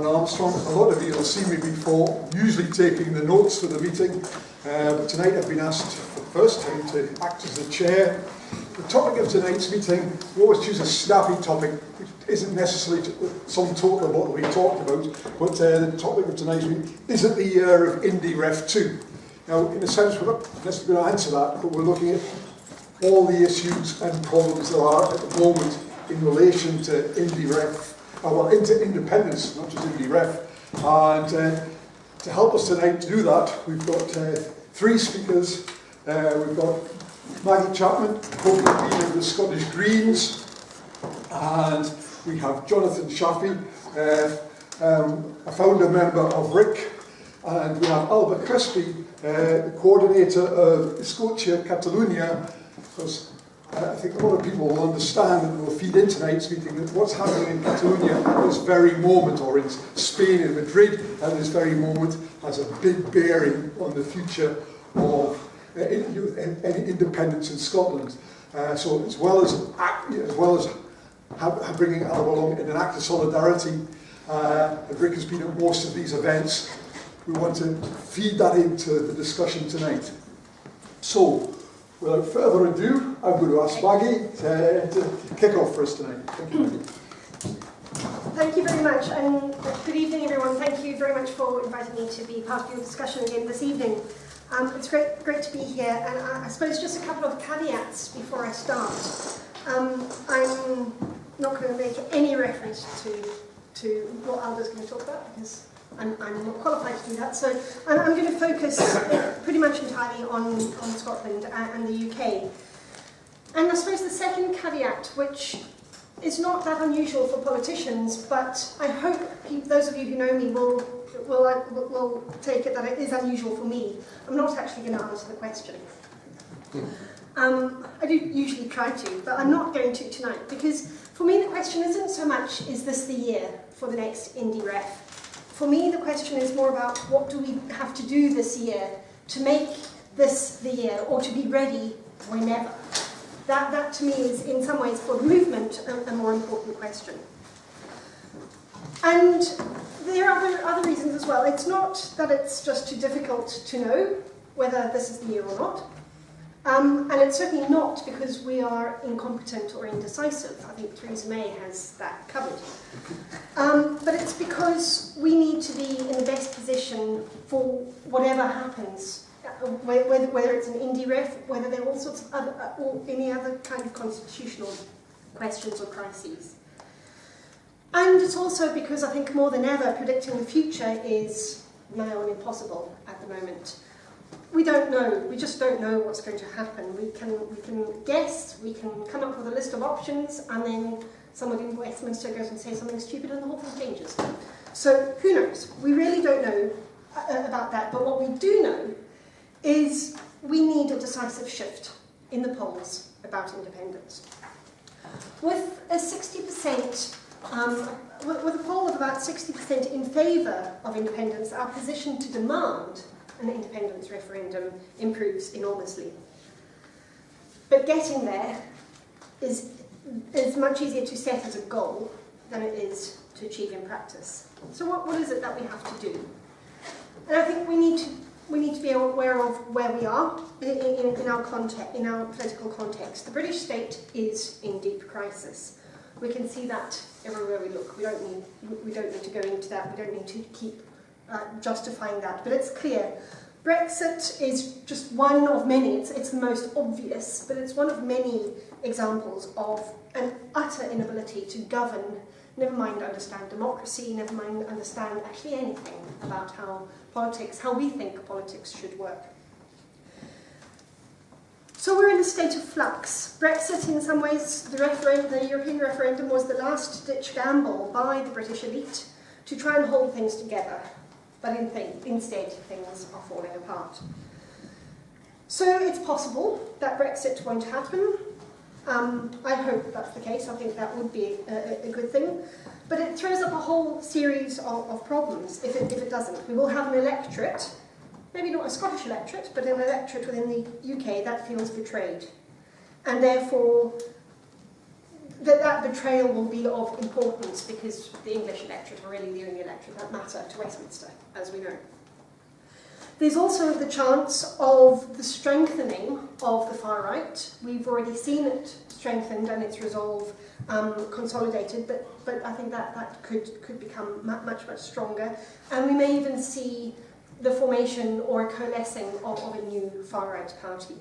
Armstrong. A lot of you will see me before, usually taking the notes for the meeting, but tonight I've been asked for the first time to act as the chair. The topic of tonight's meeting, we always choose a snappy topic, which isn't necessarily some total of what we talked about, but the topic of tonight's meeting is it the year of IndyRef2. Now, in a sense, we're not necessarily going to answer that, but we're looking at all the issues and problems there are at the moment in relation to into independence, not just IndyRef. And to help us tonight to do that, we've got three speakers. We've got Maggie Chapman, co-convener of the Scottish Greens, and we have Jonathan Shafi, a founder member of RIC, and we have Alba Crespi, the coordinator of Scotia Catalunya, because I think a lot of people will understand and will feed into tonight's meeting that what's happening in Catalonia at this very moment, or in Spain and Madrid at this very moment, has a big bearing on the future of independence in Scotland. So as well as bringing Alba along in an act of solidarity, and Rick has been at most of these events, we want to feed that into the discussion tonight. So, without further ado, I'm going to ask Maggie to kick off for us tonight. Thank you, Maggie. Thank you very much, and good evening, everyone. Thank you very much for inviting me to be part of your discussion again this evening. It's great to be here, and I suppose just a couple of caveats before I start. I'm not going to make any reference to what Alba's going to talk about, because I'm not qualified to do that, so I'm going to focus pretty much entirely on Scotland and the UK. And I suppose the second caveat, which is not that unusual for politicians, but I hope those of you who know me will take it that it is unusual for me. I'm not actually going to answer the question. I do usually try to, but I'm not going to tonight, because for me the question isn't so much, is this the year for the next IndyRef? For me, the question is more about what do we have to do this year to make this the year, or to be ready whenever. That to me is, in some ways, for the movement, a more important question. And there are other reasons as well. It's not that it's just too difficult to know whether this is the year or not. And it's certainly not because we are incompetent or indecisive. I think Theresa May has that covered. But it's because we need to be in the best position for whatever happens, whether it's an IndyRef, whether there are all sorts of other, or any other kind of constitutional questions or crises. And it's also because I think more than ever predicting the future is nigh on impossible at the moment. We don't know. We just don't know what's going to happen. We can guess, we can come up with a list of options, and then someone in Westminster goes and says something stupid and the whole thing changes. So who knows? We really don't know about that. But what we do know is we need a decisive shift in the polls about independence. With a 60%, with a poll of about 60% in favour of independence, our position to demand an independence referendum improves enormously. But getting there is much easier to set as a goal than it is to achieve in practice. So what is it that we have to do? And I think we need to be aware of where we are in our political context. The British state is in deep crisis. We can see that everywhere we look. We don't need to go into that. We don't need to keep justifying that, but it's clear. Brexit is just one of many, it's the most obvious, but it's one of many examples of an utter inability to govern, never mind understand democracy, never mind understand actually anything about how we think politics should work. So we're in a state of flux. Brexit, in some ways, the European referendum was the last-ditch gamble by the British elite to try and hold things together. But instead, things are falling apart. So it's possible that Brexit won't happen. I hope that's the case. I think that would be a good thing. But it throws up a whole series of problems if it doesn't. We will have an electorate, maybe not a Scottish electorate, but an electorate within the UK that feels betrayed. And therefore, that betrayal will be of importance because the English electorate are really the only electorate that matter to Westminster, as we know. There's also the chance of the strengthening of the far right. We've already seen it strengthened and its resolve consolidated, but I think that could become much stronger. And we may even see the formation or a coalescing of a new far right party.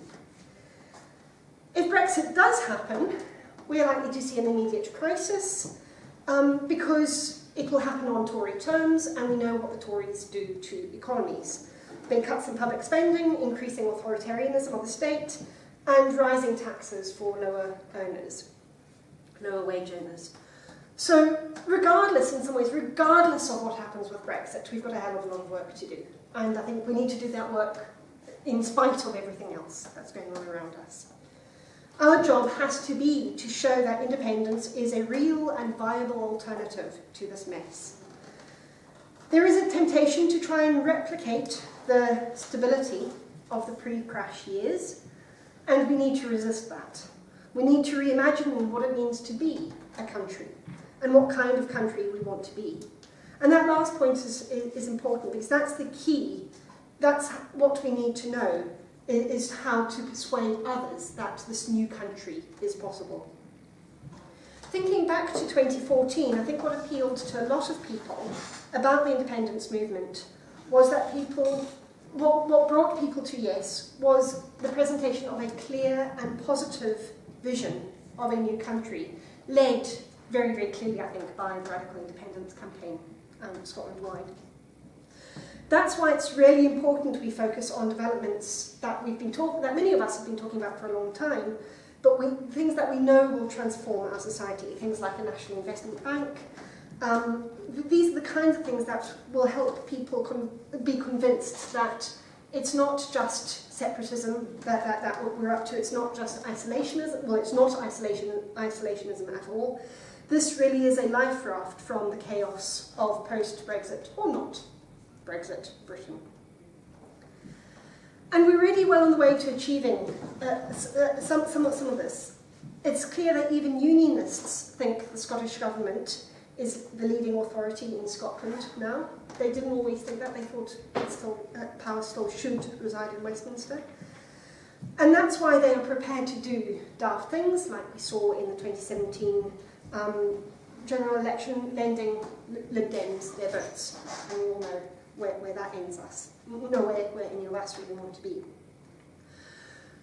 If Brexit does happen, we are likely to see an immediate crisis because it will happen on Tory terms, and we know what the Tories do to economies. Big cuts in public spending, increasing authoritarianism of the state, and rising taxes for lower wage earners. So regardless, in some ways, regardless of what happens with Brexit, we've got a hell of a lot of work to do. And I think we need to do that work in spite of everything else that's going on around us. Our job has to be to show that independence is a real and viable alternative to this mess. There is a temptation to try and replicate the stability of the pre-crash years, and we need to resist that. We need to reimagine what it means to be a country, and what kind of country we want to be. And that last point is important, because that's the key. That's what we need to know, is how to persuade others that this new country is possible. Thinking back to 2014, I think what appealed to a lot of people about the independence movement was that what brought people to yes was the presentation of a clear and positive vision of a new country, led very, very clearly, I think, by the Radical Independence campaign Scotland-wide. That's why it's really important we focus on developments that that many of us have been talking about for a long time, but things that we know will transform our society, things like a national investment bank. These are the kinds of things that will help people be convinced that it's not just separatism that what we're up to, it's not just isolationism, well, it's not isolationism at all. This really is a life raft from the chaos of post-Brexit, or not Brexit, Britain. And we're really well on the way to achieving some of this. It's clear that even unionists think the Scottish Government is the leading authority in Scotland now. They didn't always think that. They thought power still should reside in Westminster. And that's why they are prepared to do daft things, like we saw in the 2017 general election, lending Lib Dems their votes. And we all know where that ends us. We know where any of us really want to be.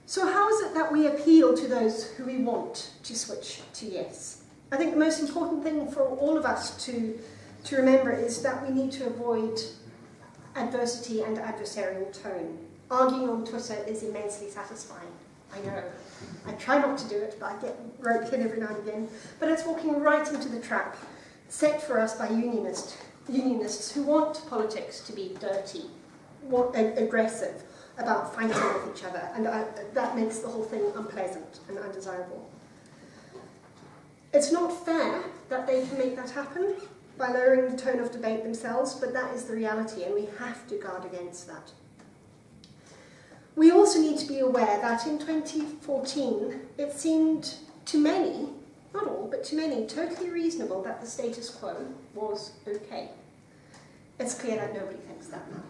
So how is it that we appeal to those who we want to switch to yes? I think the most important thing for all of us to remember is that we need to avoid adversity and adversarial tone. Arguing on Twitter is immensely satisfying. I know. I try not to do it, but I get roped in every now and again. But it's walking right into the trap set for us by unionists who want politics to be dirty, aggressive, about fighting with each other, and that makes the whole thing unpleasant and undesirable. It's not fair that they can make that happen by lowering the tone of debate themselves, but that is the reality, and we have to guard against that. We also need to be aware that in 2014, it seemed to many, not all, but to many, totally reasonable that the status quo was okay. It's clear that nobody thinks that now.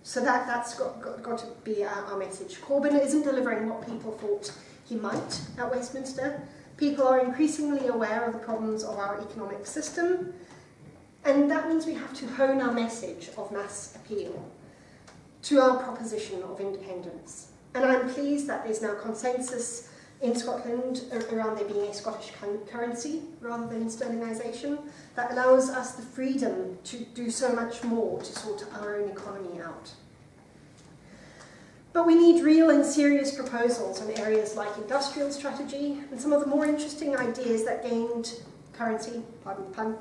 So that's got to be our message. Corbyn isn't delivering what people thought he might at Westminster. People are increasingly aware of the problems of our economic system, and that means we have to hone our message of mass appeal to our proposition of independence. And I'm pleased that there's now consensus in Scotland around there being a Scottish currency rather than sterlingisation that allows us the freedom to do so much more to sort our own economy out. But we need real and serious proposals on areas like industrial strategy and some of the more interesting ideas that gained currency, pardon the pun,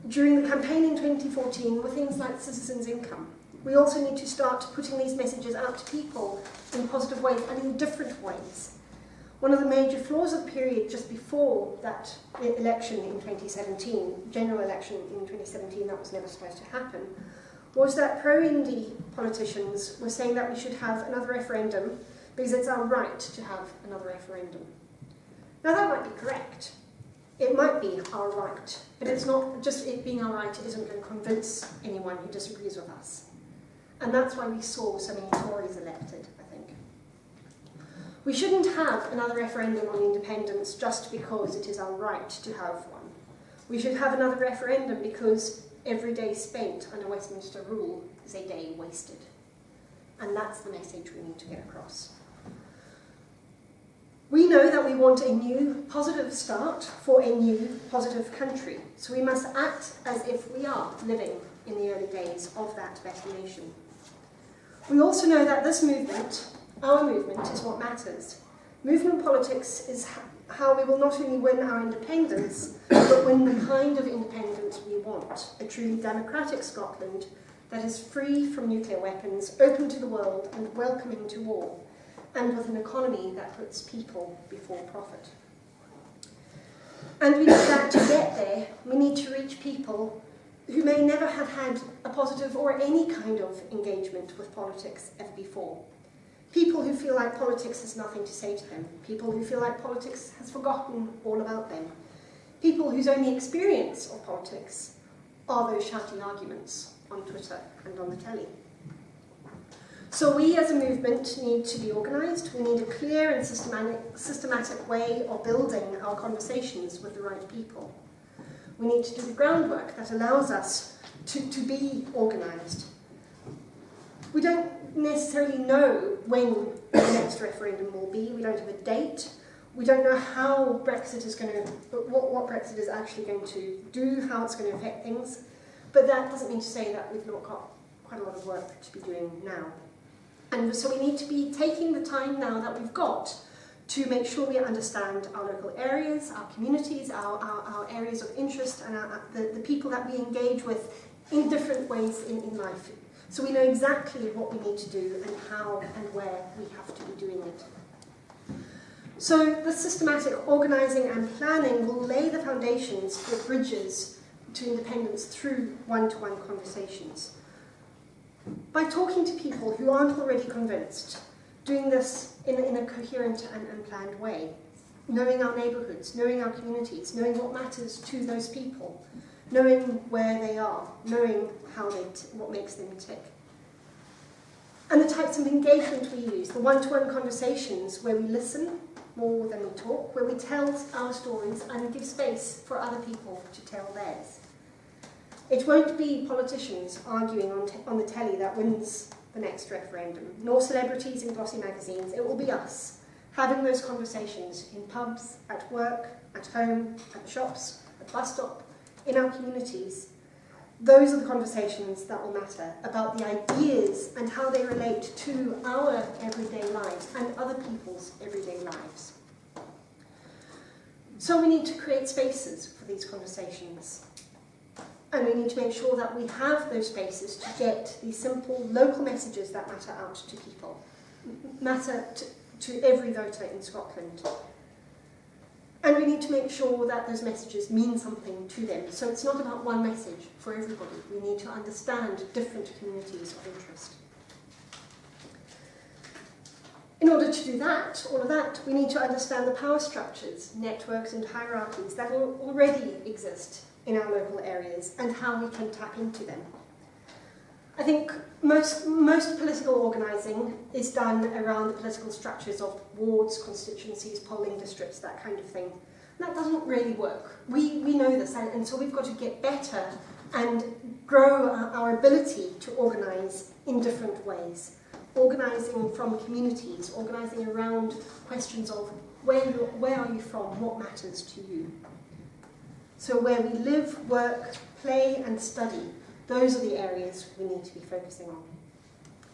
during the campaign in 2014 were things like citizens' income. We also need to start putting these messages out to people in positive ways and in different ways. One of the major flaws of the period just before that election in 2017, general election in 2017 that was never supposed to happen, was that pro-Indy politicians were saying that we should have another referendum because it's our right to have another referendum. Now that might be correct, It might be our right, but it's not just it being our right isn't going to convince anyone who disagrees with us. And that's why we saw so many Tories elected, I think. We shouldn't have another referendum on independence just because it is our right to have one. We should have another referendum because every day spent under Westminster rule is a day wasted. And that's the message we need to get across. We know that we want a new positive start for a new positive country, so we must act as if we are living in the early days of that better nation. We also know that this movement, our movement, is what matters. Movement politics is how we will not only win our independence, but win the kind of independence we want, a truly democratic Scotland that is free from nuclear weapons, open to the world and welcoming to all, and with an economy that puts people before profit. And we know that to get there, we need to reach people who may never have had a positive or any kind of engagement with politics ever before. People who feel like politics has nothing to say to them. People who feel like politics has forgotten all about them. People whose only experience of politics are those shouting arguments on Twitter and on the telly. So we as a movement need to be organised. We need a clear and systematic way of building our conversations with the right people. We need to do the groundwork that allows us to be organised. We don't necessarily know when the next referendum will be. We don't have a date. We don't know how Brexit is going to, what Brexit is actually going to do, how it's going to affect things. But that doesn't mean to say that we've not got quite a lot of work to be doing now. And so we need to be taking the time now that we've got to make sure we understand our local areas, our communities, our areas of interest, and the people that we engage with in different ways in life. So we know exactly what we need to do and how and where we have to be doing it. So the systematic organising and planning will lay the foundations for bridges to independence through one-to-one conversations. By talking to people who aren't already convinced, doing this in a coherent and planned way, knowing our neighbourhoods, knowing our communities, knowing what matters to those people, knowing where they are, knowing what makes them tick. And the types of engagement we use, the one-to-one conversations where we listen more than we talk, where we tell our stories and give space for other people to tell theirs. It won't be politicians arguing on the telly that wins the next referendum, nor celebrities in glossy magazines. It will be us, having those conversations in pubs, at work, at home, at the shops, at the bus stop, in our communities. Those are the conversations that will matter, about the ideas and how they relate to our everyday lives and other people's everyday lives. So we need to create spaces for these conversations. And we need to make sure that we have those spaces to get these simple local messages that matter out to people, matter to every voter in Scotland. And we need to make sure that those messages mean something to them. So it's not about one message for everybody. We need to understand different communities of interest. In order to do that, all of that, we need to understand the power structures, networks and hierarchies that already exist in our local areas and how we can tap into them. I think most political organising is done around the political structures of wards, constituencies, polling districts, that kind of thing. And that doesn't really work. We know this, and so we've got to get better and grow our ability to organise in different ways. Organising from communities, organising around questions of where are you from, what matters to you. So where we live, work, play and study, those are the areas we need to be focusing on.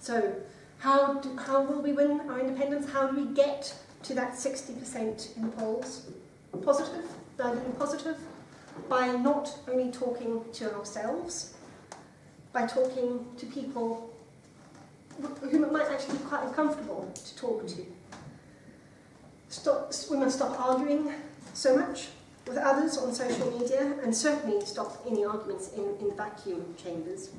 So how will we win our independence? How do we get to that 60% in the polls? Positive, being positive, by not only talking to ourselves, by talking to people who might actually be quite uncomfortable to talk to. We must stop arguing so much with others on social media, and certainly stop any arguments in the vacuum chambers.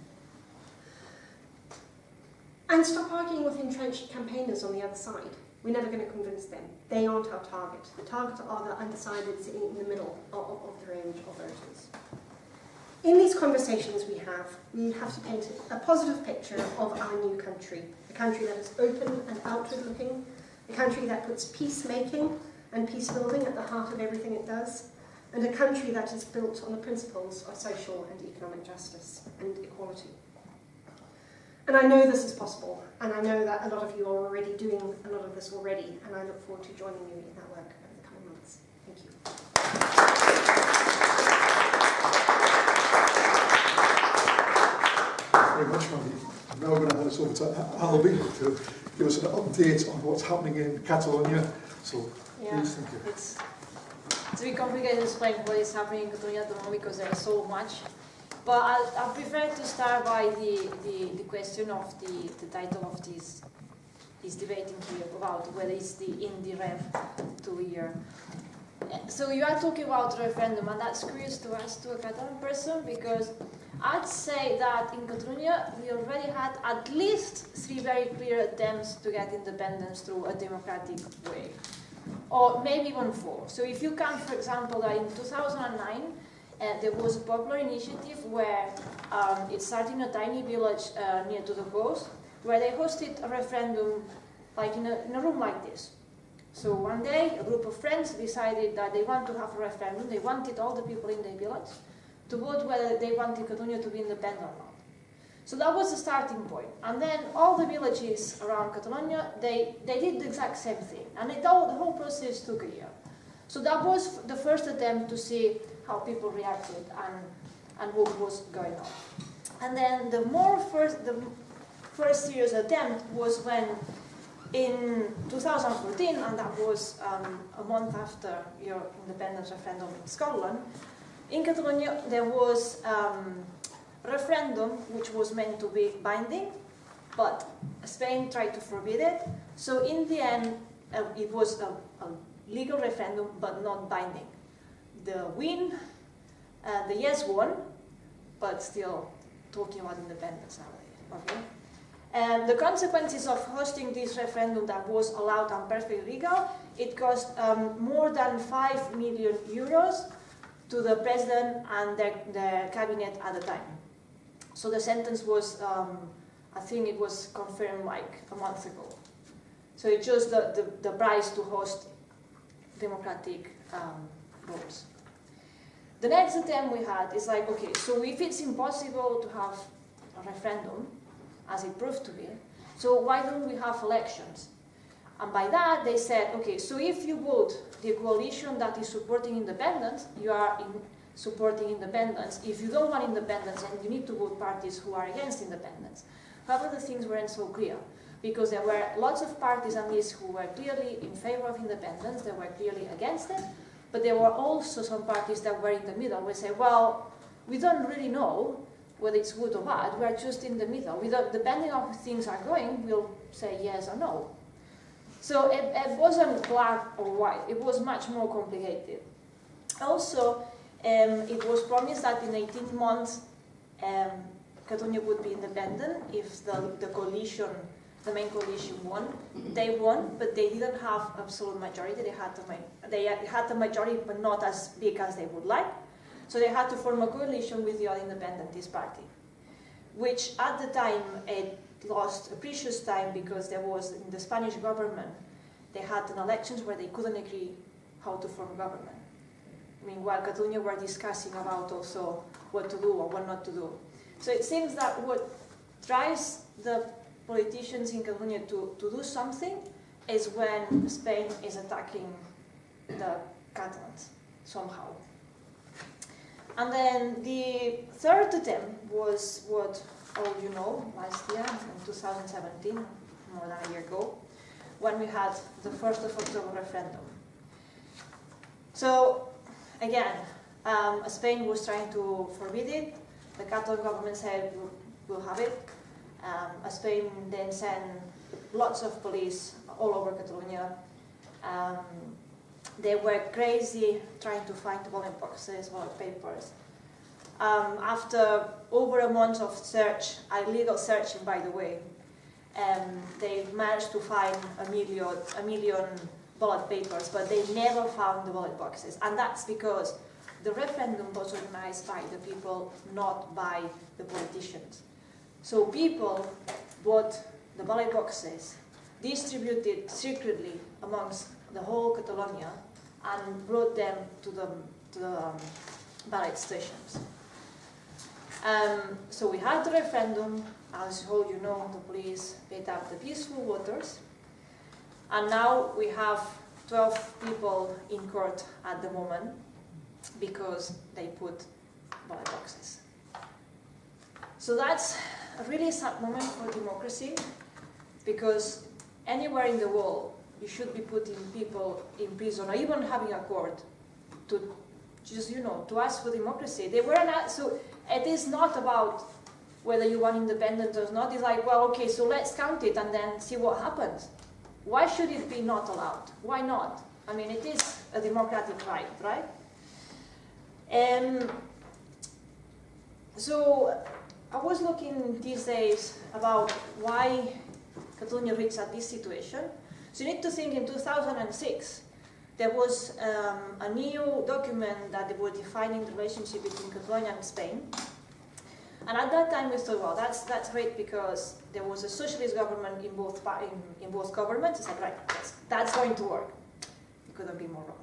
And stop arguing with entrenched campaigners on the other side. We're never going to convince them. They aren't our target. The target are the undecided sitting in the middle of the range of voters. In these conversations we have to paint a positive picture of our new country, a country that is open and outward-looking, a country that puts peacemaking and peace-building at the heart of everything it does, and a country that is built on the principles of social and economic justice and equality. And I know this is possible, and I know that a lot of you are already doing a lot of this already, and I look forward to joining you in that work over the coming months. Thank you. Thank you very much, Maggie. I'm now going to hand us over to Alba to give us an update on what's happening in Catalonia. So, please, thank you. It's a bit complicated to explain what is happening in Catalonia at the moment because there is so much. But I prefer to start by the question of the title of this debating here about whether it's the IndyRef2 year. So you are talking about referendum, and that's curious to us, to a Catalan person, because I'd say that in Catalonia we already had at least 3 very clear attempts to get independence through a democratic way, or maybe even 4. So if you count, for example, that in 2009, there was a popular initiative where it started in a tiny village near to the coast, where they hosted a referendum like in a room like this. So one day, a group of friends decided that they want to have a referendum. They wanted all the people in the village to vote whether they wanted Catalonia to be independent or not. So that was the starting point. And then all the villages around Catalonia, they did the exact same thing. And the whole process took a year. So that was the first attempt to see how people reacted and what was going on. And then the first serious attempt was when in 2014, and that was a month after your independence referendum in Scotland, in Catalonia there was a referendum which was meant to be binding, but Spain tried to forbid it. So in the end, it was a legal referendum, but not binding. The yes won, but still talking about independence now. Okay? And the consequences of hosting this referendum that was allowed and perfectly legal, it cost more than 5 million euros to the president and their cabinet at the time. So the sentence was, I think it was confirmed like a month ago. So it's just the price to host democratic votes. The next attempt we had is like, okay, so if it's impossible to have a referendum, as it proved to be, so why don't we have elections? And by that they said, okay, so if you vote the coalition that is supporting independence, you are supporting independence. If you don't want independence, then you need to vote parties who are against independence. However, the things weren't so clear, because there were lots of parties on this who were clearly in favor of independence, they were clearly against it, but there were also some parties that were in the middle. We say, well, we don't really know whether it's good or bad, we are just in the middle. Depending on how things are going, we'll say yes or no. So it wasn't black or white, it was much more complicated. Also, it was promised that in 18 months, Catalonia would be independent if the coalition, the main coalition won. They won, but they didn't have absolute majority. They had the majority, but not as big as they would like. So they had to form a coalition with the other independentist party, which at the time it lost a precious time because there was, in the Spanish government, they had an elections where they couldn't agree how to form government. Meanwhile, Catalonia were discussing about also what to do or what not to do. So it seems that what drives the politicians in Catalonia to do something is when Spain is attacking the Catalans somehow. And then the third attempt was what all you know, last year, in 2017, more than a year ago, when we had the 1st of October referendum. So, again, Spain was trying to forbid it. The Catalan government said, we'll have it. Spain then sent lots of police all over Catalonia. They were crazy trying to find ballot boxes, ballot papers. After over a month of search, illegal searching by the way, they managed to find a million ballot papers, but they never found the ballot boxes. And that's because the referendum was organized by the people, not by the politicians. So people bought the ballot boxes, distributed secretly amongst the whole Catalonia, and brought them to the ballot stations. So we had the referendum. As all you know, the police beat up the peaceful voters. And now we have 12 people in court at the moment because they put ballot boxes. So that's a really sad moment for democracy, because anywhere in the world you should be putting people in prison or even having a court to just, to ask for democracy. They were not, so it is not about whether you want independence or not. It's like, well, okay, so let's count it and then see what happens. Why should it be not allowed? Why not? I mean, it is a democratic right, right? So I was looking these days about why Catalonia reached at this situation. So you need to think in 2006, there was a new document that was defining the relationship between Catalonia and Spain. And at that time we thought, well, that's great, because there was a socialist government in both governments. It's like, right, that's going to work. It couldn't be more wrong.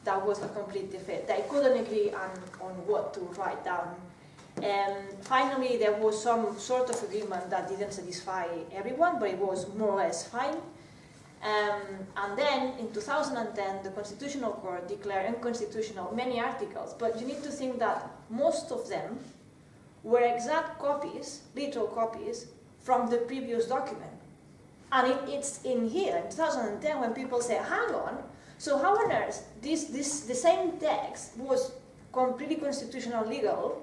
That was a complete defeat. They couldn't agree on what to write down. And finally, there was some sort of agreement that didn't satisfy everyone, but it was more or less fine. And then in 2010, the Constitutional Court declared unconstitutional many articles. But you need to think that most of them were exact copies, literal copies, from the previous document. And it's in here, in 2010, when people say, hang on, so how on earth the same text was completely constitutional legal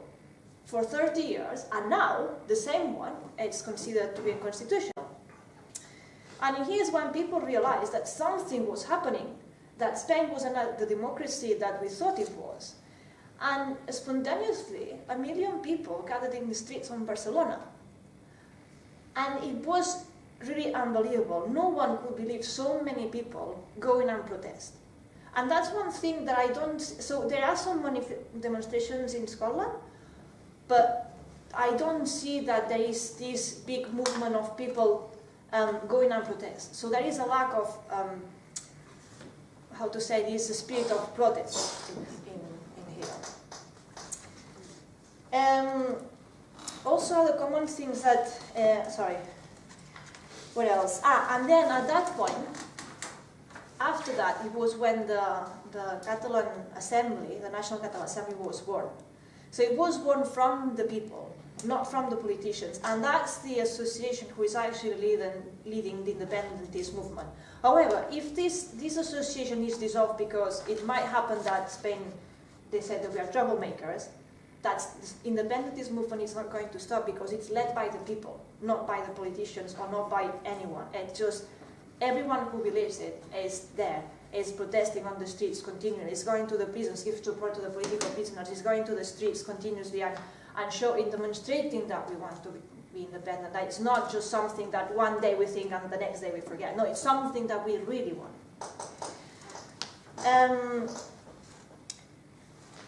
for 30 years, and now the same one, it's considered to be unconstitutional. And here's when people realized that something was happening, that Spain was not the democracy that we thought it was. And spontaneously, 1 million people gathered in the streets of Barcelona. And it was really unbelievable. No one could believe so many people going and protest. And that's one thing that I don't... So there are some demonstrations in Scotland, but I don't see that there is this big movement of people going and protest. So there is a lack of, how to say this, spirit of protest in here. Also, the common things that, what else? And then at that point, after that, it was when the Catalan Assembly, the National Catalan Assembly, was born. So it was born from the people, not from the politicians. And that's the association who is actually leading the independentist movement. However, if this association is dissolved because it might happen that Spain, they said that we are troublemakers, this independentist movement is not going to stop, because it's led by the people, not by the politicians or not by anyone. It's just everyone who believes it is there, is protesting on the streets continually, is going to the prisons, gives support to the political prisoners, is going to the streets continuously and showing, demonstrating that we want to be independent. That it's not just something that one day we think and the next day we forget. No, it's something that we really want.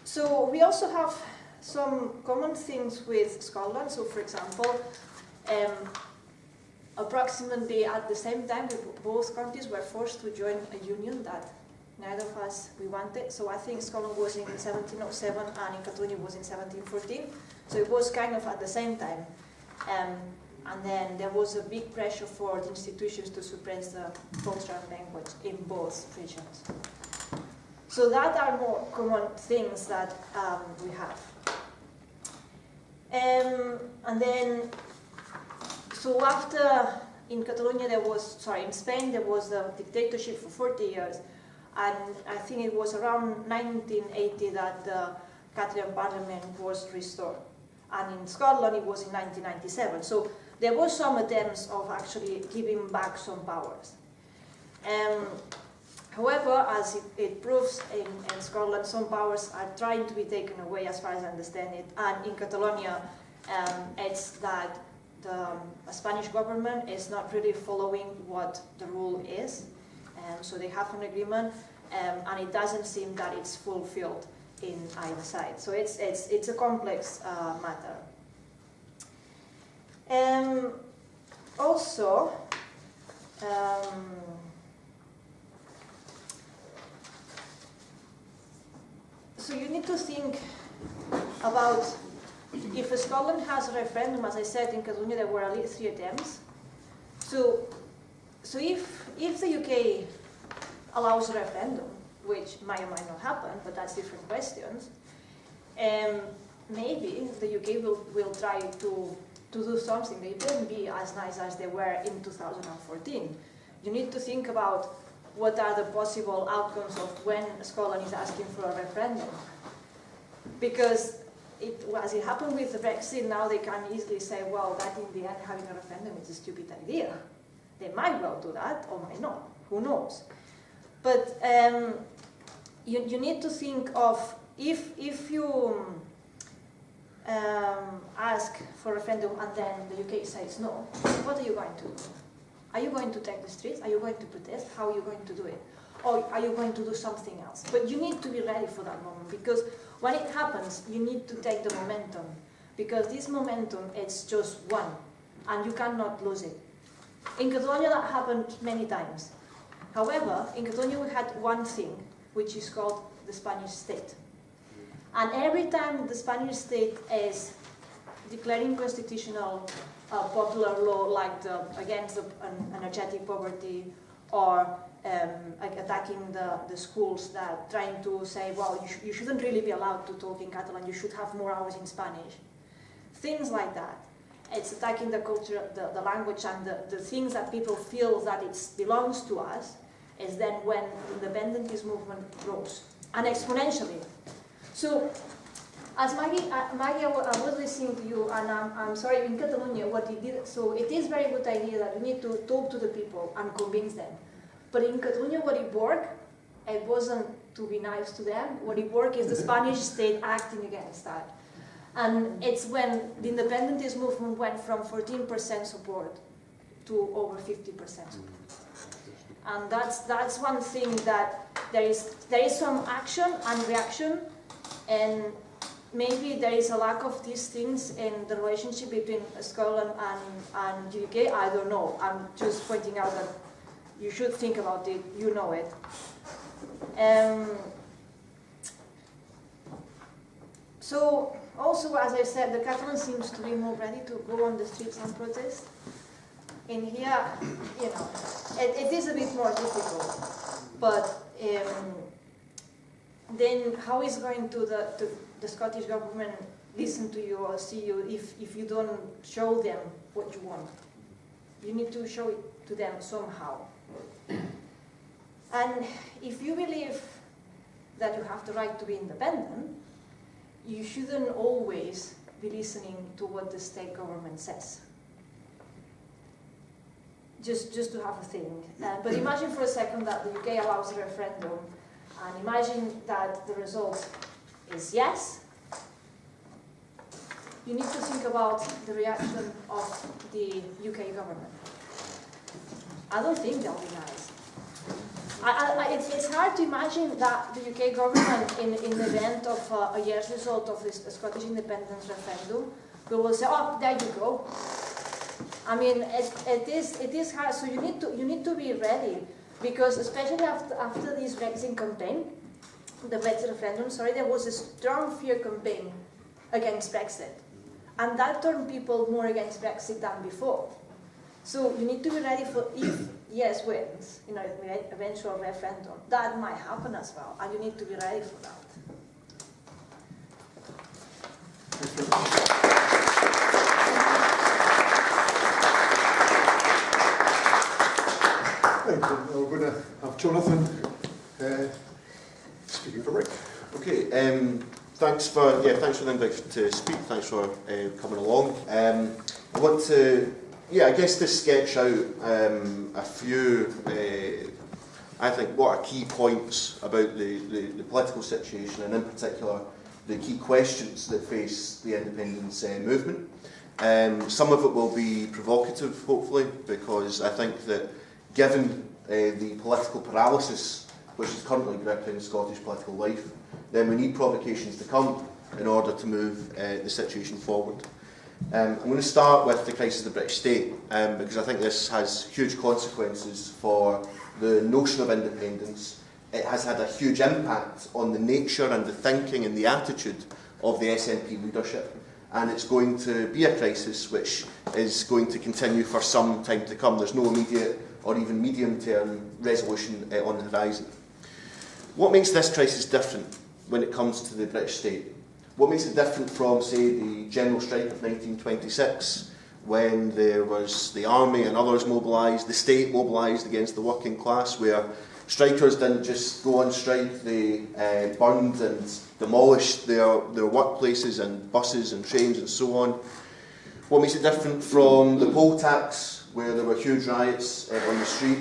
So we also have some common things with Scotland. So, for example, approximately at the same time, both countries were forced to join a union that neither of us we wanted. So I think Scotland was in 1707 and in Catalonia was in 1714. So it was kind of at the same time. And then there was a big pressure for the institutions to suppress the culture and language in both regions. So that are more common things that we have. And then, so after, in Catalonia in Spain there was a dictatorship for 40 years, and I think it was around 1980 that the Catalan Parliament was restored. And in Scotland it was in 1997. So there was some attempts of actually giving back some powers. However, as it proves, in Scotland some powers are trying to be taken away, as far as I understand it. And in Catalonia, it's that the Spanish government is not really following what the rule is, so they have an agreement, and it doesn't seem that it's fulfilled in either side. So it's a complex matter. Also, so you need to think about if Scotland has a referendum. As I said, in Catalonia there were at least 3 attempts. So if the UK allows a referendum, which might or might not happen, but that's different questions, maybe the UK will try to do something. They wouldn't be as nice as they were in 2014. You need to think about what are the possible outcomes of when Scotland is asking for a referendum. Because as it happened with the Brexit, now they can easily say, well, that in the end having a referendum is a stupid idea. They might well do that, or might not, who knows. But you need to think of, if you ask for a referendum and then the UK says no, what are you going to do? Are you going to take the streets? Are you going to protest? How are you going to do it? Or are you going to do something else? But you need to be ready for that moment, because when it happens, you need to take the momentum, because this momentum, it's just one, and you cannot lose it. In Catalonia, that happened many times. However, in Catalonia, we had one thing, which is called the Spanish state. And every time the Spanish state is declaring constitutional popular law, like against energetic poverty, or like attacking the schools that trying to say, well, you shouldn't really be allowed to talk in Catalan, you should have more hours in Spanish. Things like that. It's attacking the culture, the language, and the things that people feel that it belongs to us, is then when the independentist movement grows, and exponentially. So, as Maggie, I was listening to you, and I'm sorry, in Catalonia, what he did, so it is very good idea that you need to talk to the people and convince them. But in Catalonia, what it worked, it wasn't to be nice to them. What it worked is the Spanish state acting against that. And it's when the independentist movement went from 14% support to over 50% support. And that's one thing that there is some action and reaction, and maybe there is a lack of these things in the relationship between Scotland and UK. I don't know. I'm just pointing out that you should think about it. You know it. So also, as I said, the Catalans seems to be more ready to go on the streets and protest. In here, you know, it is a bit more difficult. But then how is going to the Scottish government listen to you or see you if you don't show them what you want? You need to show it to them somehow. And if you believe that you have the right to be independent, you shouldn't always be listening to what the state government says. Just to have a thing. But imagine for a second that the UK allows a referendum, and imagine that the result is yes. You need to think about the reaction of the UK government. I don't think they'll be nice. It's hard to imagine that the UK government, in the event of a yes result of this Scottish independence referendum, will say, "Oh, there you go." I mean, it is hard. So you need to be ready, because especially after this Brexit campaign, the Brexit referendum, there was a strong fear campaign against Brexit, and that turned people more against Brexit than before. So you need to be ready for if yes wins, eventual referendum. That might happen as well, and you need to be ready for that. Thank you. Now we're going to have Jonathan speaking for Rick. Okay. Thanks for the invitation to speak. Thanks for coming along. I want to. I guess to sketch out a few, I think, what are key points about the political situation, and in particular the key questions that face the independence movement. Some of it will be provocative, hopefully, because I think that given the political paralysis which is currently gripping Scottish political life, then we need provocations to come in order to move the situation forward. I'm going to start with the crisis of the British state, because I think this has huge consequences for the notion of independence. It has had a huge impact on the nature and the thinking and the attitude of the SNP leadership, and it's going to be a crisis which is going to continue for some time to come. There's no immediate or even medium-term resolution on the horizon. What makes this crisis different when it comes to the British state? What makes it different from, say, the general strike of 1926, when there was the army and others mobilised, the state mobilised against the working class, where strikers didn't just go on strike, they burned and demolished their workplaces and buses and trains and so on? What makes it different from the poll tax, where there were huge riots on the street,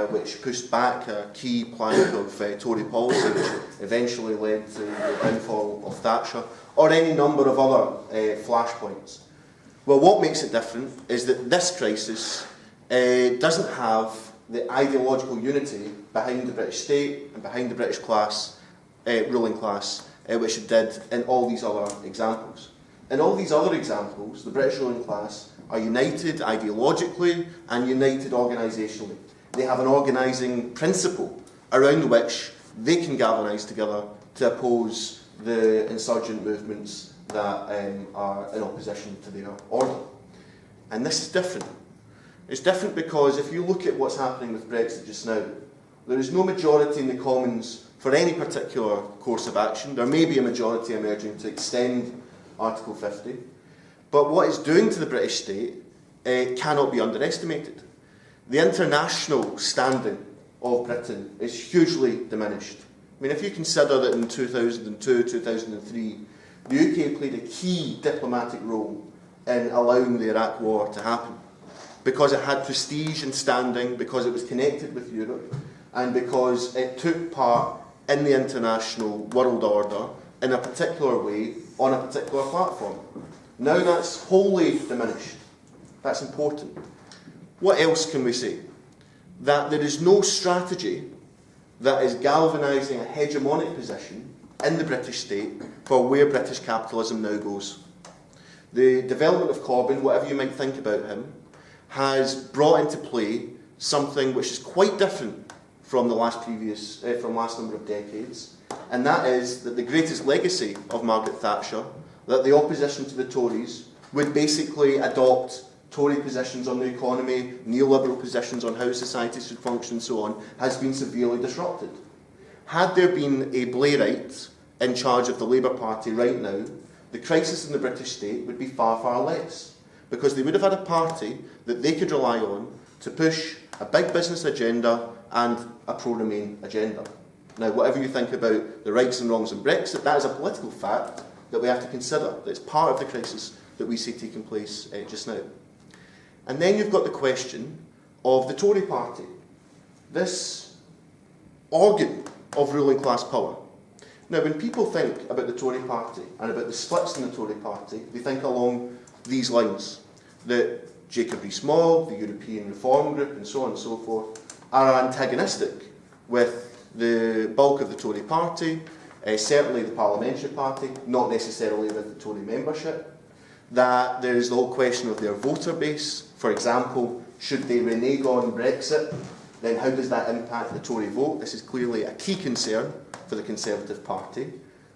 which pushed back a key plank of Tory policy, which eventually led to the downfall of Thatcher, or any number of other flashpoints? Well, what makes it different is that this crisis doesn't have the ideological unity behind the British state and behind the British class, ruling class, which it did in all these other examples. In all these other examples, the British ruling class are united ideologically and united organisationally. They have an organising principle around which they can galvanise together to oppose the insurgent movements that are in opposition to their order. And this is different. It's different because if you look at what's happening with Brexit just now, there is no majority in the Commons for any particular course of action. There may be a majority emerging to extend Article 50, but what it's doing to the British state cannot be underestimated. The international standing of Britain is hugely diminished. I mean, if you consider that in 2002, 2003, the UK played a key diplomatic role in allowing the Iraq war to happen, because it had prestige and standing, because it was connected with Europe, and because it took part in the international world order in a particular way, on a particular platform. Now that's wholly diminished. That's important. What else can we say? That there is no strategy that is galvanising a hegemonic position in the British state for where British capitalism now goes. The development of Corbyn, whatever you might think about him, has brought into play something which is quite different from the last number of decades, and that is that the greatest legacy of Margaret Thatcher, that the opposition to the Tories would basically adopt Tory positions on the economy, neoliberal positions on how society should function and so on, has been severely disrupted. Had there been a Blairite in charge of the Labour Party right now, the crisis in the British state would be far, far less, because they would have had a party that they could rely on to push a big business agenda and a pro-Remain agenda. Now, whatever you think about the rights and wrongs in Brexit, that is a political fact that we have to consider. That's part of the crisis that we see taking place just now. And then you've got the question of the Tory party, this organ of ruling class power. Now, when people think about the Tory party and about the splits in the Tory party, they think along these lines, that Jacob Rees-Mogg, the European Reform Group, and so on and so forth, are antagonistic with the bulk of the Tory party, certainly the parliamentary party, not necessarily with the Tory membership, that there is the whole question of their voter base. For example, should they renege on Brexit, then how does that impact the Tory vote? This is clearly a key concern for the Conservative Party.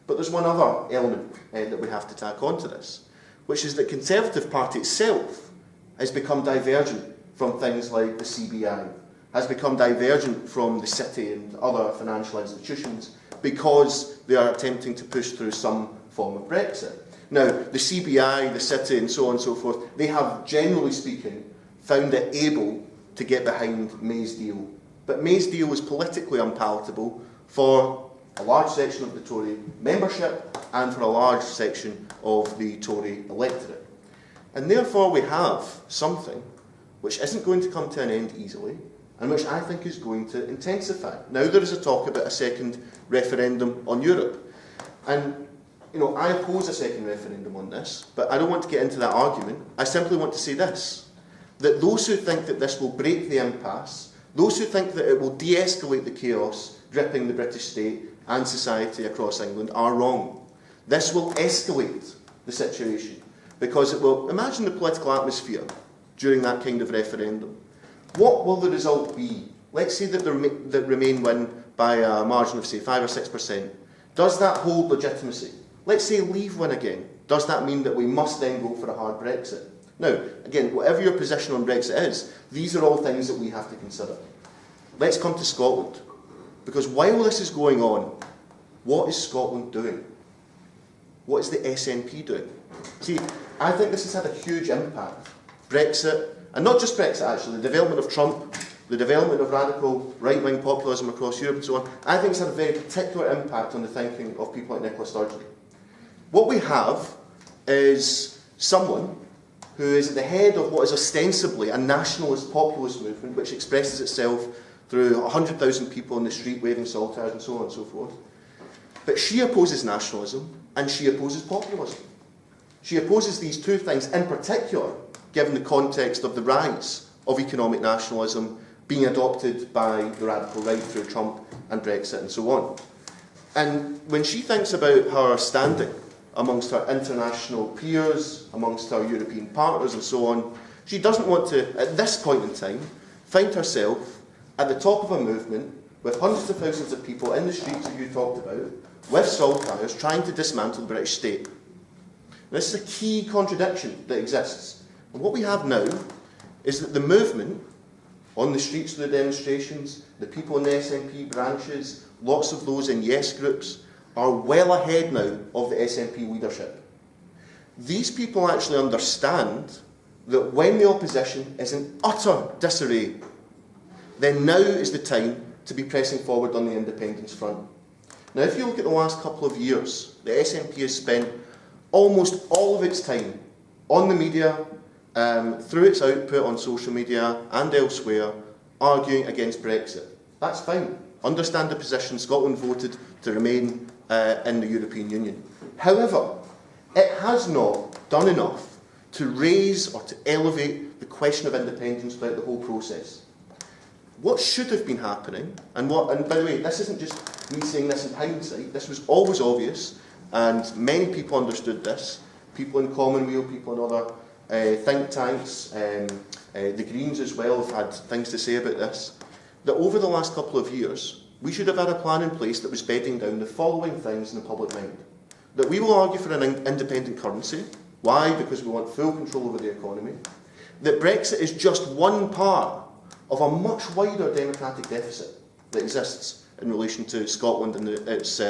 But there's one other element that we have to tack onto this, which is that the Conservative Party itself has become divergent from things like the CBI, has become divergent from the City and other financial institutions, because they are attempting to push through some form of Brexit. Now, the CBI, the City, and so on and so forth, they have, generally speaking, found it able to get behind May's deal. But May's deal was politically unpalatable for a large section of the Tory membership and for a large section of the Tory electorate. And therefore we have something which isn't going to come to an end easily, and which I think is going to intensify. Now there is a talk about a second referendum on Europe. And I oppose a second referendum on this, but I don't want to get into that argument. I simply want to say this, that those who think that this will break the impasse, those who think that it will de-escalate the chaos gripping the British state and society across England are wrong. This will escalate the situation, because it will, imagine the political atmosphere during that kind of referendum. What will the result be? Let's say that Remain win by a margin of, say, 5 or 6%. Does that hold legitimacy? Let's say Leave win again. Does that mean that we must then go for a hard Brexit? Now, again, whatever your position on Brexit is, these are all things that we have to consider. Let's come to Scotland. Because while this is going on, what is Scotland doing? What is the SNP doing? See, I think this has had a huge impact. Brexit, and not just Brexit actually, the development of Trump, the development of radical right-wing populism across Europe and so on, I think it's had a very particular impact on the thinking of people like Nicola Sturgeon. What we have is someone who is at the head of what is ostensibly a nationalist populist movement which expresses itself through 100,000 people in the street waving solitaires and so on and so forth. But she opposes nationalism and she opposes populism. She opposes these two things in particular, given the context of the rise of economic nationalism being adopted by the radical right through Trump and Brexit and so on. And when she thinks about her standing amongst her international peers, amongst her European partners and so on, she doesn't want to, at this point in time, find herself at the top of a movement with hundreds of thousands of people in the streets that you talked about, with saltires trying to dismantle the British state. This is a key contradiction that exists. And what we have now is that the movement on the streets of the demonstrations, the people in the SNP branches, lots of those in yes groups, are well ahead now of the SNP leadership. These people actually understand that when the opposition is in utter disarray, then now is the time to be pressing forward on the independence front. Now, if you look at the last couple of years, the SNP has spent almost all of its time on the media, through its output on social media and elsewhere, arguing against Brexit. That's fine. Understand the position. Scotland voted to remain in the European Union. However, it has not done enough to raise or to elevate the question of independence throughout the whole process. What should have been happening, and by the way, this isn't just me saying this in hindsight, this was always obvious, and many people understood this, people in Commonweal, people in other think tanks, the Greens as well have had things to say about this, that over the last couple of years, we should have had a plan in place that was bedding down the following things in the public mind. That we will argue for an independent currency. Why? Because we want full control over the economy. That Brexit is just one part of a much wider democratic deficit that exists in relation to Scotland and its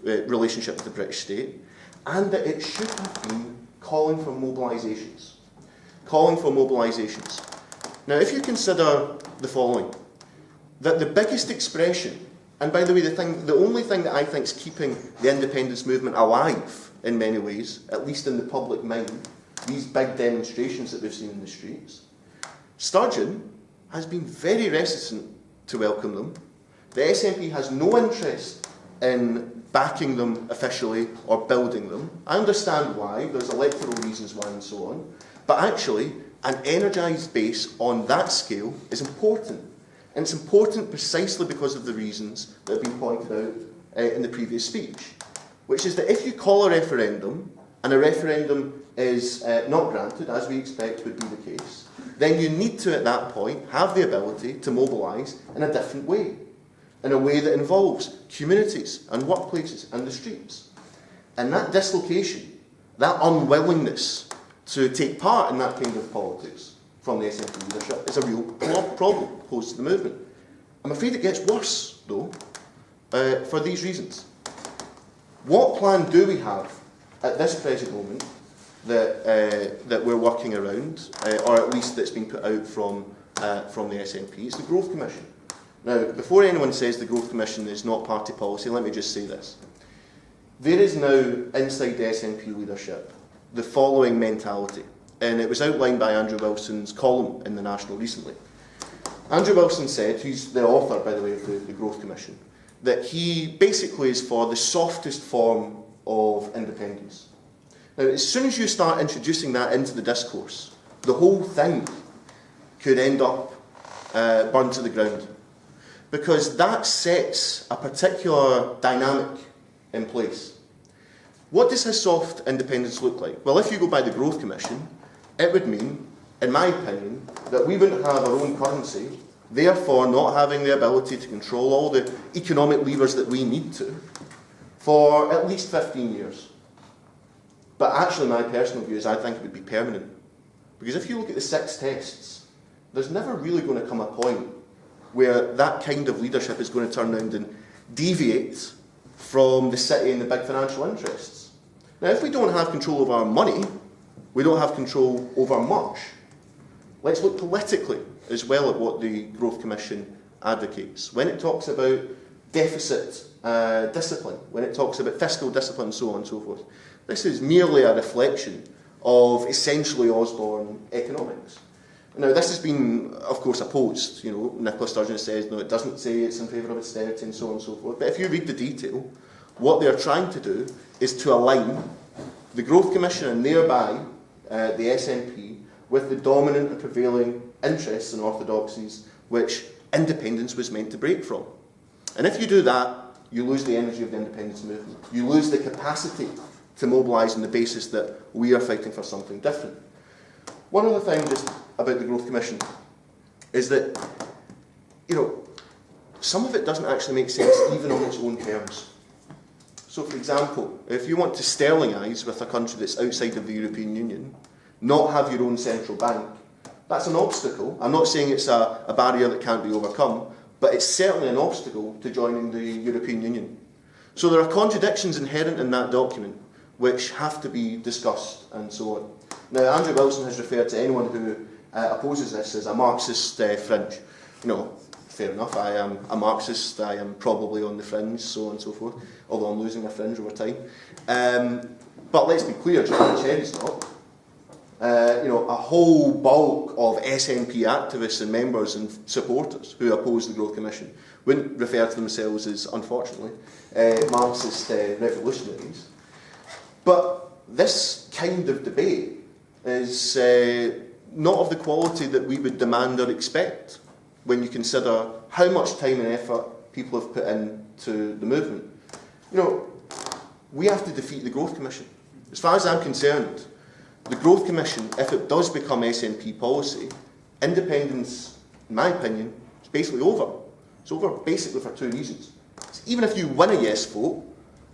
relationship with the British state. And that it should have been calling for mobilisations. Calling for mobilisations. Now, if you consider the following, that the biggest expression, and by the way, the only thing that I think is keeping the independence movement alive in many ways, at least in the public mind, these big demonstrations that we've seen in the streets, Sturgeon has been very reticent to welcome them. The SNP has no interest in backing them officially or building them. I understand why, there's electoral reasons why and so on, but actually an energised base on that scale is important. And it's important precisely because of the reasons that have been pointed out in the previous speech, which is that if you call a referendum and a referendum is not granted, as we expect would be the case, then you need to, at that point, have the ability to mobilise in a different way, in a way that involves communities and workplaces and the streets. And that dislocation, that unwillingness to take part in that kind of politics from the SNP leadership is a real problem posed to the movement. I'm afraid it gets worse, though, for these reasons. What plan do we have at this present moment that we're working around, or at least that's been put out from the SNP? It's the Growth Commission. Now, before anyone says the Growth Commission is not party policy, let me just say this. There is now, inside the SNP leadership, the following mentality, and it was outlined by Andrew Wilson's column in The National recently. Andrew Wilson said, who's the author, by the way, of the Growth Commission, that he basically is for the softest form of independence. Now, as soon as you start introducing that into the discourse, the whole thing could end up burned to the ground, because that sets a particular dynamic in place. What does a soft independence look like? Well, if you go by the Growth Commission, it would mean, in my opinion, that we wouldn't have our own currency, therefore not having the ability to control all the economic levers that we need to, for at least 15 years. But actually, my personal view is I think it would be permanent. Because if you look at the 6 tests, there's never really going to come a point where that kind of leadership is going to turn around and deviate from the city and the big financial interests. Now, if we don't have control over our money, we don't have control over much. Let's look politically as well at what the Growth Commission advocates. When it talks about deficit discipline, when it talks about fiscal discipline, and so on and so forth, this is merely a reflection of essentially Osborne economics. Now, this has been, of course, opposed. You know, Nicola Sturgeon says, no, it doesn't say it's in favour of austerity and so on and so forth. But if you read the detail, what they're trying to do is to align the Growth Commission and thereby the SNP with the dominant and prevailing interests and orthodoxies which independence was meant to break from. And if you do that, you lose the energy of the independence movement. You lose the capacity to mobilise on the basis that we are fighting for something different. One other thing just about the Growth Commission is that, you know, some of it doesn't actually make sense even on its own terms. So, for example, if you want to sterlingise with a country that's outside of the European Union, not have your own central bank, that's an obstacle. I'm not saying it's a barrier that can't be overcome, but it's certainly an obstacle to joining the European Union. So there are contradictions inherent in that document which have to be discussed and so on. Now, Andrew Wilson has referred to anyone who opposes this as a Marxist fringe. You know, fair enough, I am a Marxist, I am probably on the fringe, so on and so forth, although I'm losing my fringe over time. But let's be clear, John Cherry's not. You know, a whole bulk of SNP activists and members and supporters who oppose the Growth Commission wouldn't refer to themselves as, unfortunately, Marxist revolutionaries. But this kind of debate is not of the quality that we would demand or expect when you consider how much time and effort people have put into the movement. You know, we have to defeat the Growth Commission. As far as I'm concerned, the Growth Commission, if it does become SNP policy, independence, in my opinion, is basically over. It's over basically for 2 reasons. So even if you win a yes vote,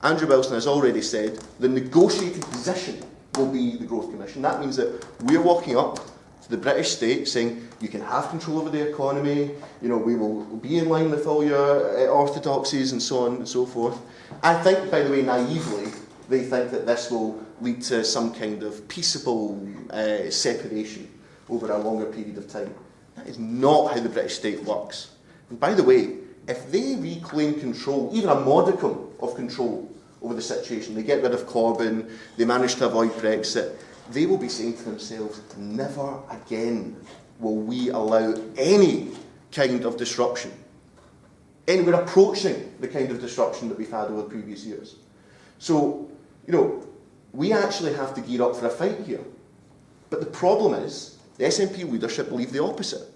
Andrew Wilson has already said the negotiated position will be the Growth Commission. That means that we're walking up to the British state saying you can have control over the economy, you know, we will be in line with all your orthodoxies and so on and so forth. I think, by the way, naively, they think that this will lead to some kind of peaceable separation over a longer period of time. That is not how the British state works. And by the way, if they reclaim control, even a modicum of control over the situation, they get rid of Corbyn, they manage to avoid Brexit, they will be saying to themselves, never again will we allow any kind of disruption, anywhere approaching the kind of disruption that we've had over the previous years. So, you know, we actually have to gear up for a fight here. But the problem is, the SNP leadership believe the opposite.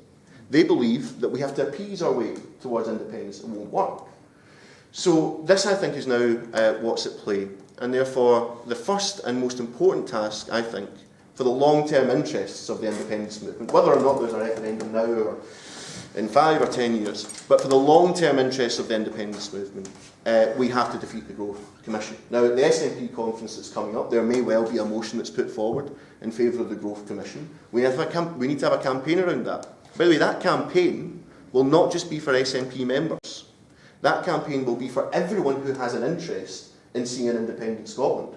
They believe that we have to appease our way towards independence. It won't work. So this, I think, is now what's at play. And therefore, the first and most important task, I think, for the long-term interests of the independence movement, whether or not there's a referendum now or in 5 or 10 years, but for the long-term interests of the independence movement, we have to defeat the Growth Commission. Now, at the SNP conference that's coming up, there may well be a motion that's put forward in favour of the Growth Commission. We need to have a campaign around that. By the way, that campaign will not just be for SNP members. That campaign will be for everyone who has an interest in seeing an independent Scotland.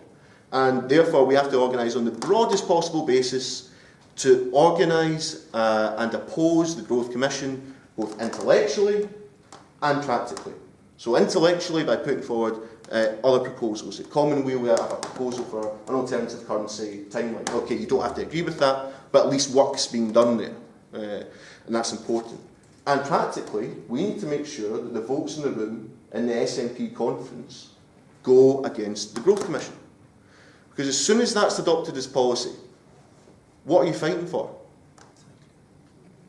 And therefore, we have to organise on the broadest possible basis to organise and oppose the Growth Commission, both intellectually and practically. So intellectually, by putting forward other proposals. At Commonweal, we have a proposal for an alternative currency timeline. Okay, you don't have to agree with that, but at least work's being done there. And that's important. And practically, we need to make sure that the votes in the room in the SNP conference go against the Growth Commission. Because as soon as that's adopted as policy, what are you fighting for?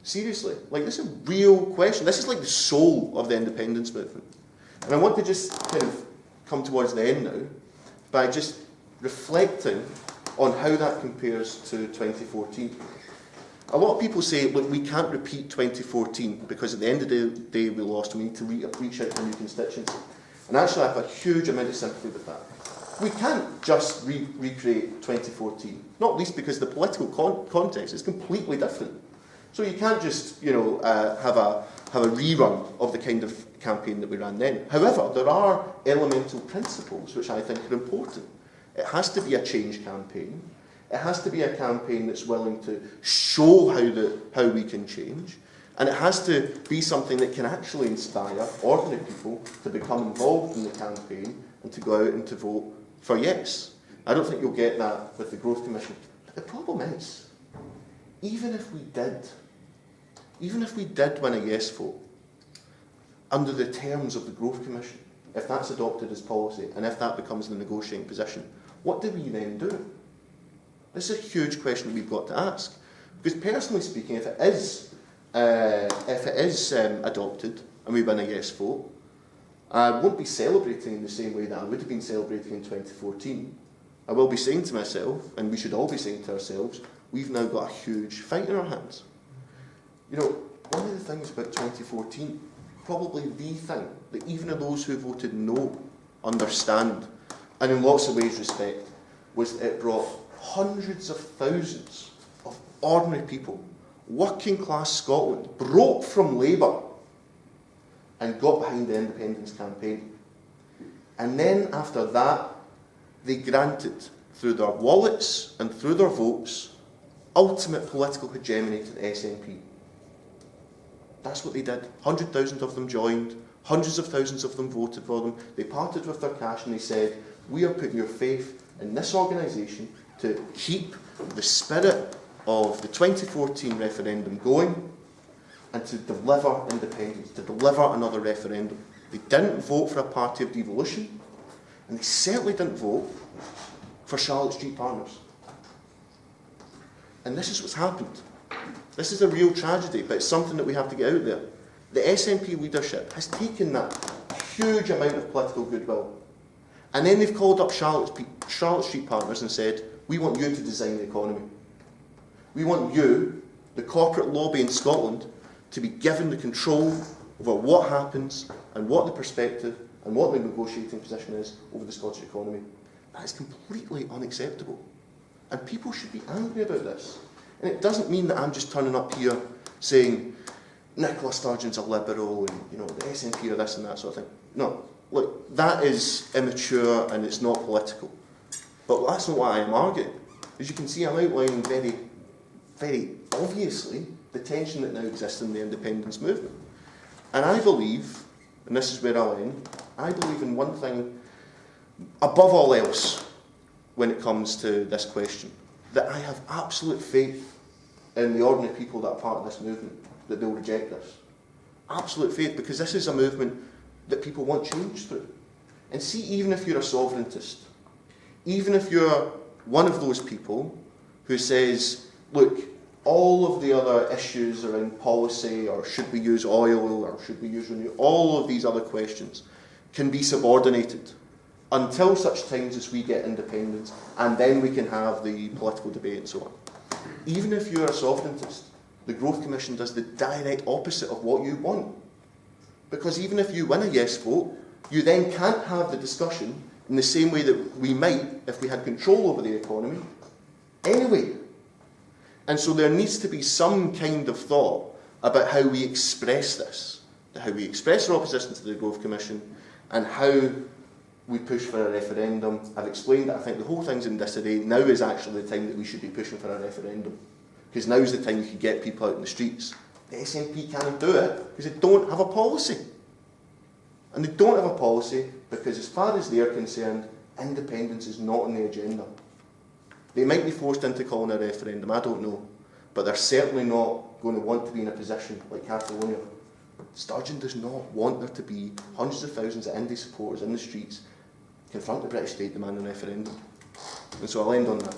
Seriously, like, this is a real question. This is like the soul of the independence movement. And I want to just kind of come towards the end now by just reflecting on how that compares to 2014. A lot of people say, look, we can't repeat 2014 because at the end of the day we lost and we need to reach out to a new constituency. And actually I have a huge amount of sympathy with that. We can't just recreate 2014, not least because the political context is completely different. So you can't just, have a rerun of the kind of campaign that we ran then. However, there are elemental principles which I think are important. It has to be a change campaign. It has to be a campaign that's willing to show how we can change. And it has to be something that can actually inspire ordinary people to become involved in the campaign and to go out and to vote for yes. I don't think you'll get that with the Growth Commission. But the problem is, even if we did win a yes vote, under the terms of the Growth Commission, if that's adopted as policy and if that becomes the negotiating position, what do we then do? This is a huge question that we've got to ask. Because personally speaking, if it is adopted and we win a yes vote, I won't be celebrating in the same way that I would have been celebrating in 2014. I will be saying to myself, and we should all be saying to ourselves, we've now got a huge fight in our hands. One of the things about 2014, probably the thing that even those who voted no understand, and in lots of ways respect, was it brought hundreds of thousands of ordinary people, working class Scotland, broke from Labour and got behind the independence campaign. And then after that, they granted, through their wallets and through their votes, ultimate political hegemony to the SNP. That's what they did. 100,000 of them joined, hundreds of thousands of them voted for them. They parted with their cash and they said, we are putting your faith in this organisation to keep the spirit of the 2014 referendum going and to deliver independence, to deliver another referendum. They didn't vote for a party of devolution, and they certainly didn't vote for Charlotte Street Partners. And this is what's happened. This is a real tragedy, but it's something that we have to get out there. The SNP leadership has taken that huge amount of political goodwill, and then they've called up Charlotte Street Partners and said, we want you to design the economy. We want you, the corporate lobby in Scotland, to be given the control over what happens and what the perspective and what the negotiating position is over the Scottish economy. That is completely unacceptable. And people should be angry about this. And it doesn't mean that I'm just turning up here saying Nicola Sturgeon's a liberal and the SNP are this and that sort of thing. No, look, that is immature and it's not political. But that's not what I am arguing. As you can see, I'm outlining very, very obviously the tension that now exists in the independence movement. And I believe, and this is where I'll end, I believe in one thing above all else when it comes to this question, that I have absolute faith in the ordinary people that are part of this movement, that they'll reject this. Absolute faith, because this is a movement that people want change through. And see, even if you're a sovereigntist, even if you're one of those people who says, look, all of the other issues around policy, or should we use oil, or should we use renew, all of these other questions can be subordinated until such times as we get independence, and then we can have the political debate and so on. Even if you're a sovereigntist, the Growth Commission does the direct opposite of what you want. Because even if you win a yes vote, you then can't have the discussion in the same way that we might if we had control over the economy anyway. And so there needs to be some kind of thought about how we express this, how we express our opposition to the Growth Commission, and how we push for a referendum. I've explained that I think the whole thing's in disarray. Now is actually the time that we should be pushing for a referendum, because now's the time you can get people out in the streets. The SNP can't do it because they don't have a policy. And they don't have a policy because, as far as they're concerned, independence is not on the agenda. They might be forced into calling a referendum, I don't know, but they're certainly not going to want to be in a position like Catalonia. Sturgeon does not want there to be hundreds of thousands of Indy supporters in the streets confront the British state demanding a referendum. And so I'll end on that.